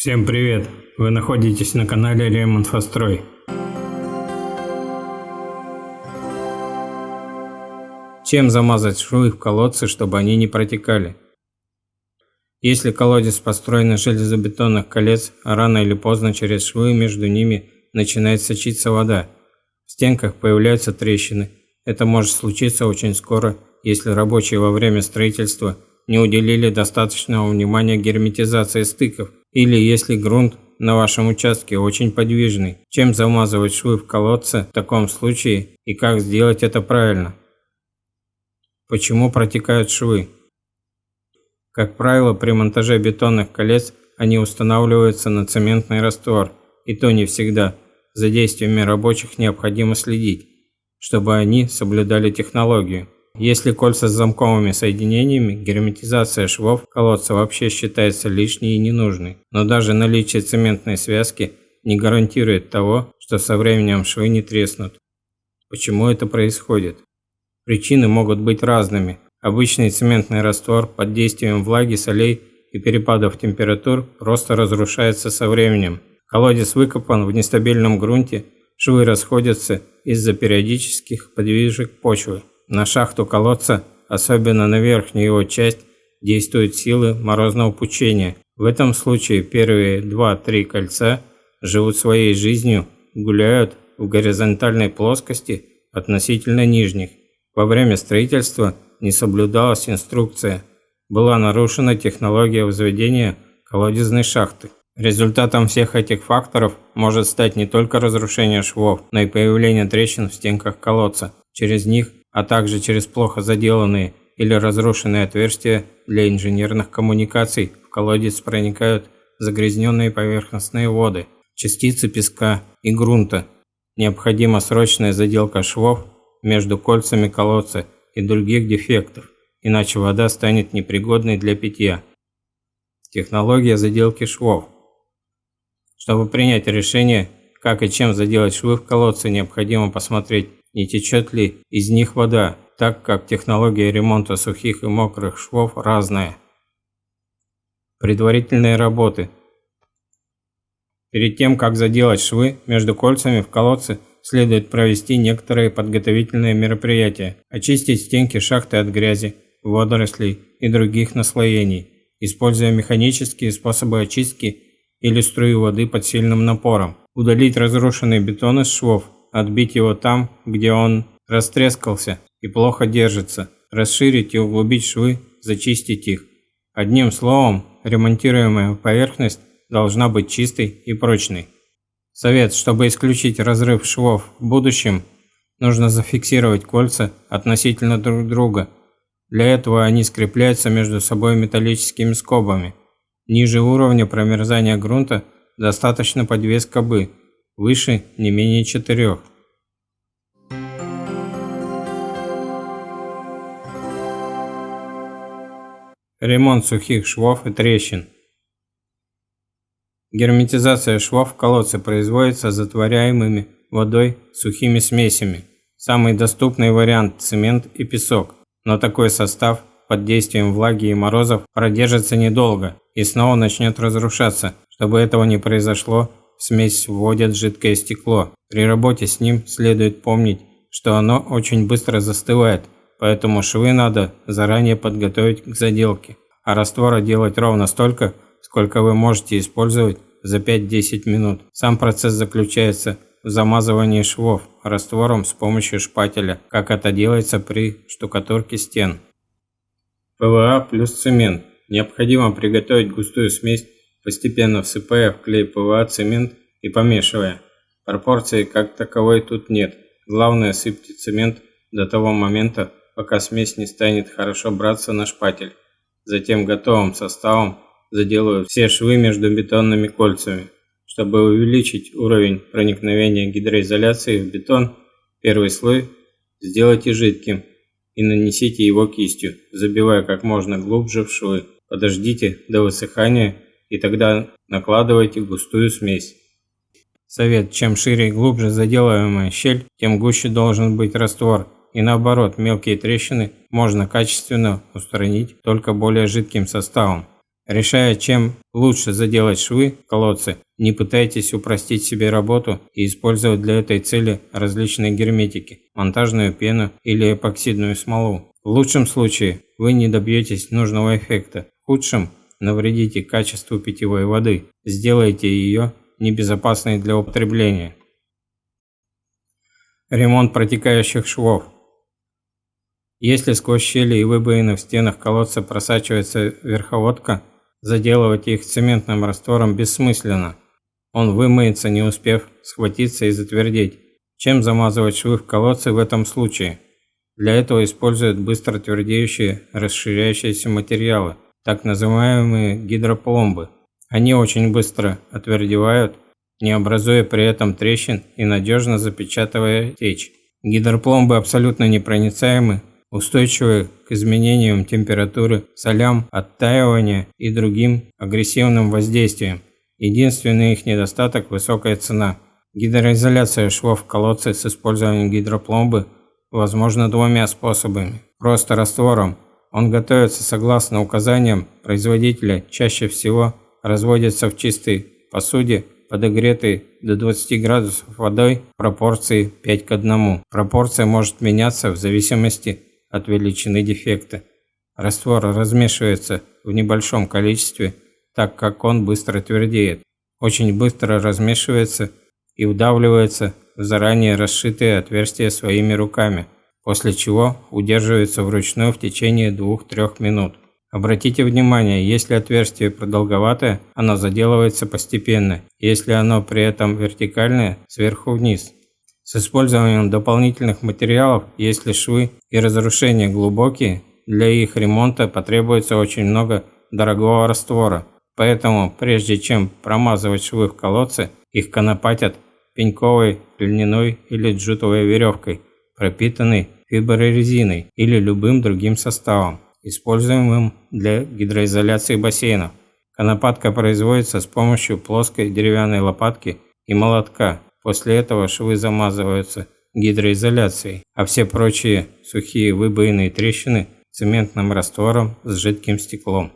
Всем привет! Вы находитесь на канале Ремонтфострой. Чем замазать швы в колодце, чтобы они не протекали? Если колодец построен из железобетонных колец, рано или поздно через швы между ними начинает сочиться вода. В стенках появляются трещины. Это может случиться очень скоро, если рабочие во время строительства не уделили достаточного внимания герметизации стыков, или если грунт на вашем участке очень подвижный. Чем замазывать швы в колодце в таком случае и как сделать это правильно? Почему протекают швы? Как правило, при монтаже бетонных колец они устанавливаются на цементный раствор, и то не всегда. За действиями рабочих необходимо следить, чтобы они соблюдали технологию. Если кольца с замковыми соединениями, герметизация швов колодца вообще считается лишней и ненужной. Но даже наличие цементной связки не гарантирует того, что со временем швы не треснут. Почему это происходит? Причины могут быть разными. Обычный цементный раствор под действием влаги, солей и перепадов температур просто разрушается со временем. Колодец выкопан в нестабильном грунте, швы расходятся из-за периодических подвижек почвы. На шахту колодца, особенно на верхнюю его часть, действуют силы морозного пучения. В этом случае первые 2-3 кольца живут своей жизнью, гуляют в горизонтальной плоскости относительно нижних. Во время строительства не соблюдалась инструкция. Была нарушена технология возведения колодезной шахты. Результатом всех этих факторов может стать не только разрушение швов, но и появление трещин в стенках колодца. Через них, а также через плохо заделанные или разрушенные отверстия для инженерных коммуникаций в колодец проникают загрязненные поверхностные воды, частицы песка и грунта. Необходима срочная заделка швов между кольцами колодца и других дефектов, иначе вода станет непригодной для питья. Технология заделки швов. Чтобы принять решение, как и чем заделать швы в колодце, необходимо посмотреть, не течет ли из них вода, так как технология ремонта сухих и мокрых швов разная. Предварительные работы. Перед тем, как заделать швы между кольцами в колодце, следует провести некоторые подготовительные мероприятия. Очистить стенки шахты от грязи, водорослей и других наслоений, используя механические способы очистки или струю воды под сильным напором. Удалить разрушенный бетон из швов, отбить его там, где он растрескался и плохо держится, расширить и углубить швы, зачистить их. Одним словом, ремонтируемая поверхность должна быть чистой и прочной. Совет: чтобы исключить разрыв швов в будущем, нужно зафиксировать кольца относительно друг друга. Для этого они скрепляются между собой металлическими скобами. Ниже уровня промерзания грунта достаточно по 2 скобы, выше не менее 4. Ремонт сухих швов и трещин. Герметизация швов в колодце производится затворяемыми водой сухими смесями. Самый доступный вариант – цемент и песок, но такой состав под действием влаги и морозов продержится недолго и снова начнет разрушаться. Чтобы этого не произошло, в смесь вводят жидкое стекло. При работе с ним следует помнить, что оно очень быстро застывает, поэтому швы надо заранее подготовить к заделке, а раствора делать ровно столько, сколько вы можете использовать за 5-10 минут. Сам процесс заключается в замазывании швов раствором с помощью шпателя, как это делается при штукатурке стен. ПВА плюс цемент. Необходимо приготовить густую смесь, постепенно всыпая в клей ПВА цемент и помешивая. Пропорции как таковой тут нет. Главное, сыпьте цемент до того момента, пока смесь не станет хорошо браться на шпатель. Затем готовым составом заделаю все швы между бетонными кольцами. Чтобы увеличить уровень проникновения гидроизоляции в бетон, первый слой сделайте жидким и нанесите его кистью, забивая как можно глубже в швы. Подождите до высыхания и тогда накладывайте густую смесь. Совет: чем шире и глубже заделываемая щель, тем гуще должен быть раствор. И наоборот, мелкие трещины можно качественно устранить только более жидким составом. Решая, чем лучше заделать швы в колодце, не пытайтесь упростить себе работу и использовать для этой цели различные герметики, монтажную пену или эпоксидную смолу. В лучшем случае вы не добьетесь нужного эффекта, в худшем навредите качеству питьевой воды, сделаете ее небезопасной для употребления. Ремонт протекающих швов. Если сквозь щели и выбоины в стенах колодца просачивается верховодка, заделывать их цементным раствором бессмысленно. Он вымоется, не успев схватиться и затвердеть. Чем замазывать швы в колодце в этом случае? Для этого используют быстро твердеющие, расширяющиеся материалы, так называемые гидропломбы. Они очень быстро отвердевают, не образуя при этом трещин и надежно запечатывая течь. Гидропломбы абсолютно непроницаемы, устойчивы к изменениям температуры, солям, оттаивания и другим агрессивным воздействиям. Единственный их недостаток – высокая цена. Гидроизоляция швов в колодце с использованием гидропломбы возможна двумя способами. Просто раствором. Он готовится согласно указаниям производителя, чаще всего разводится в чистой посуде, подогретой до 20 градусов водой в пропорции 5 к 1. Пропорция может меняться в зависимости от величины дефекта. Раствор размешивается в небольшом количестве, так как он быстро твердеет. Очень быстро размешивается и вдавливается в заранее расшитые отверстия своими руками, после чего удерживается вручную в течение 2-3 минут. Обратите внимание, если отверстие продолговатое, оно заделывается постепенно, если оно при этом вертикальное, сверху вниз. С использованием дополнительных материалов, если швы и разрушения глубокие, для их ремонта потребуется очень много дорогого раствора. Поэтому, прежде чем промазывать швы в колодце, их конопатят пеньковой, льняной или джутовой веревкой, пропитанной фиброрезиной или любым другим составом, используемым для гидроизоляции бассейнов. Конопатка производится с помощью плоской деревянной лопатки и молотка. После этого швы замазываются гидроизоляцией, а все прочие сухие выбоины и трещины цементным раствором с жидким стеклом.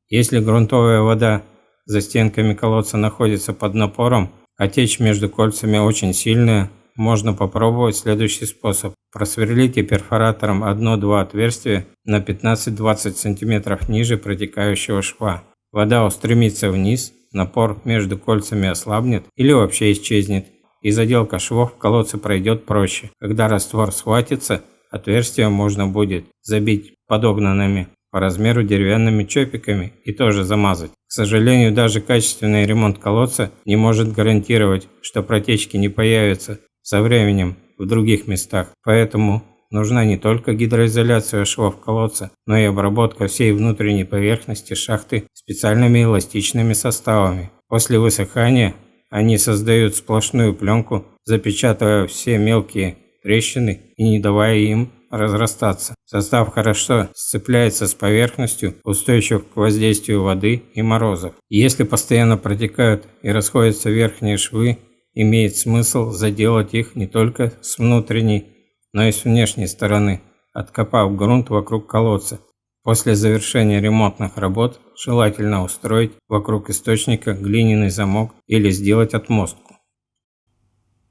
Если грунтовая вода за стенками колодца находится под напором, а течь между кольцами очень сильная, можно попробовать следующий способ. Просверлите перфоратором 1-2 отверстия на 15-20 см ниже протекающего шва. Вода устремится вниз, напор между кольцами ослабнет или вообще исчезнет, и заделка швов в колодце пройдет проще. Когда раствор схватится, отверстия можно будет забить подогнанными по размеру деревянными чопиками и тоже замазать. К сожалению, даже качественный ремонт колодца не может гарантировать, что протечки не появятся со временем в других местах, поэтому нужна не только гидроизоляция швов колодца, но и обработка всей внутренней поверхности шахты специальными эластичными составами. После высыхания они создают сплошную пленку, запечатывая все мелкие трещины и не давая им разрастаться. Состав хорошо сцепляется с поверхностью, устойчив к воздействию воды и морозов. Если постоянно протекают и расходятся верхние швы, имеет смысл заделать их не только с внутренней, но и с внешней стороны, откопав грунт вокруг колодца. После завершения ремонтных работ желательно устроить вокруг источника глиняный замок или сделать отмостку.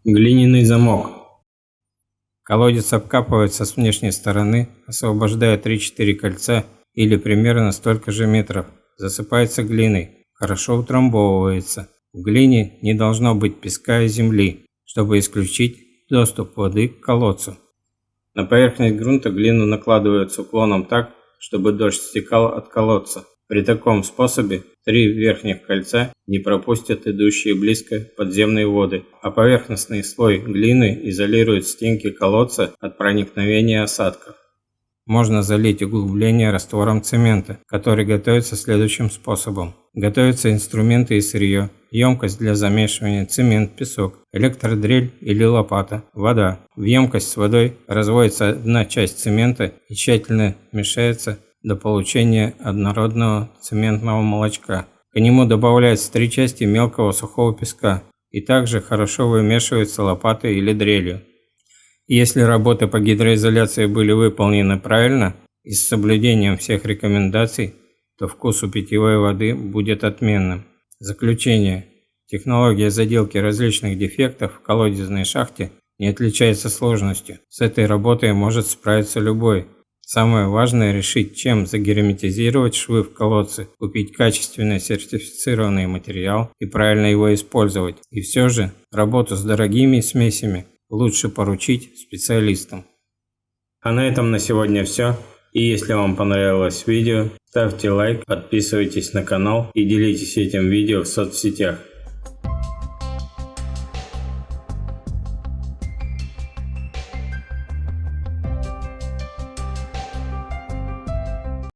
Глиняный замок. Колодец обкапывается с внешней стороны, освобождая 3-4 кольца или примерно столько же метров, засыпается глиной, хорошо утрамбовывается. В глине не должно быть песка и земли, чтобы исключить доступ воды к колодцу. На поверхность грунта глину накладывают с уклоном так, чтобы дождь стекал от колодца. При таком способе 3 верхних кольца не пропустят идущие близко подземные воды, а поверхностный слой глины изолирует стенки колодца от проникновения осадков. Можно залить углубление раствором цемента, который готовится следующим способом. Готовятся инструменты и сырье, емкость для замешивания, цемент, песок, электродрель или лопата, вода. В емкость с водой разводится 1 часть цемента и тщательно мешается до получения однородного цементного молочка. К нему добавляется 3 части мелкого сухого песка и также хорошо вымешивается лопатой или дрелью. Если работы по гидроизоляции были выполнены правильно и с соблюдением всех рекомендаций, то вкус у питьевой воды будет отменным. Заключение. Технология заделки различных дефектов в колодезной шахте не отличается сложностью. С этой работой может справиться любой. Самое важное – решить, чем загерметизировать швы в колодце, купить качественный сертифицированный материал и правильно его использовать. И все же, работу с дорогими смесями лучше поручить специалистам. А на этом на сегодня все. И если вам понравилось видео, ставьте лайк, подписывайтесь на канал и делитесь этим видео в соцсетях.